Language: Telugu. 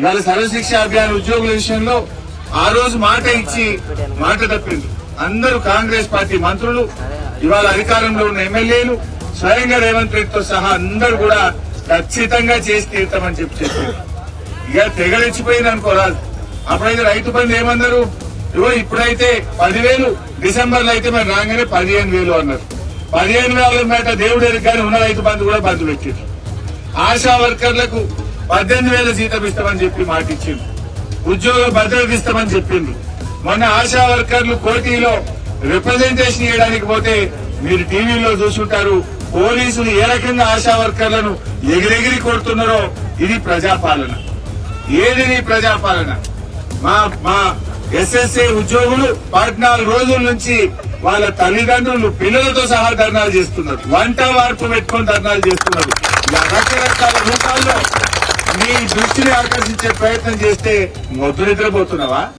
ఇవాళ సర్వశిక్ష అభియాన్ ఉద్యోగుల విషయంలో ఆ రోజు మాట ఇచ్చి మాట తప్పింది. అందరూ కాంగ్రెస్ పార్టీ మంత్రులు, ఇవాళ అధికారంలో ఉన్న ఎమ్మెల్యేలు, స్వయంగా రేవంత్ రెడ్డితో సహా అందరూ కూడా ఖచ్చితంగా చేసి తీరుతామని చెప్పారు. ఇక తెగలిచ్చిపోయింది అనుకోరాదు. అప్పుడైతే రైతు బంధు ఏమన్నారు, ఇవో ఇప్పుడైతే 10,000, డిసెంబర్ లో అయితే మరి రాగానే 15,000 అన్నారు. 15,000 మేట దేవుడు ఎదురుగానే ఉన్న రైతు బంధు కూడా బంధు పెట్టారు. ఆశా వర్కర్లకు 18,000 జీతం ఇస్తామని చెప్పి మాట ఇచ్చింది. ఉద్యోగ భద్రత ఇస్తామని చెప్పింది. మొన్న ఆశా వర్కర్లు కోటిలో రిప్రజెంటేషన్ ఇవ్వడానికి పోతే మీరు టీవీలో చూసుంటారు. పోలీసులు ఏ రకంగా ఆశా వర్కర్లను ఎగిరెగిరి కొడుతున్నారో. ఇది ప్రజాపాలన. ఏది నీ ప్రజాపాలన? మా ఎస్ఎస్ఏ ఉద్యోగులు 14 రోజుల నుంచి వాళ్ళ తల్లిదండ్రులు పిల్లలతో సహా ధర్నాలు చేస్తున్నారు. వంట వార్పు పెట్టుకుని ధర్నాలు చేస్తున్నారు. రకరకాల రూపాల్లో నీ దృష్టిని ఆకర్షించే ప్రయత్నం చేస్తే మొద్దు నిద్రపోతున్నావా?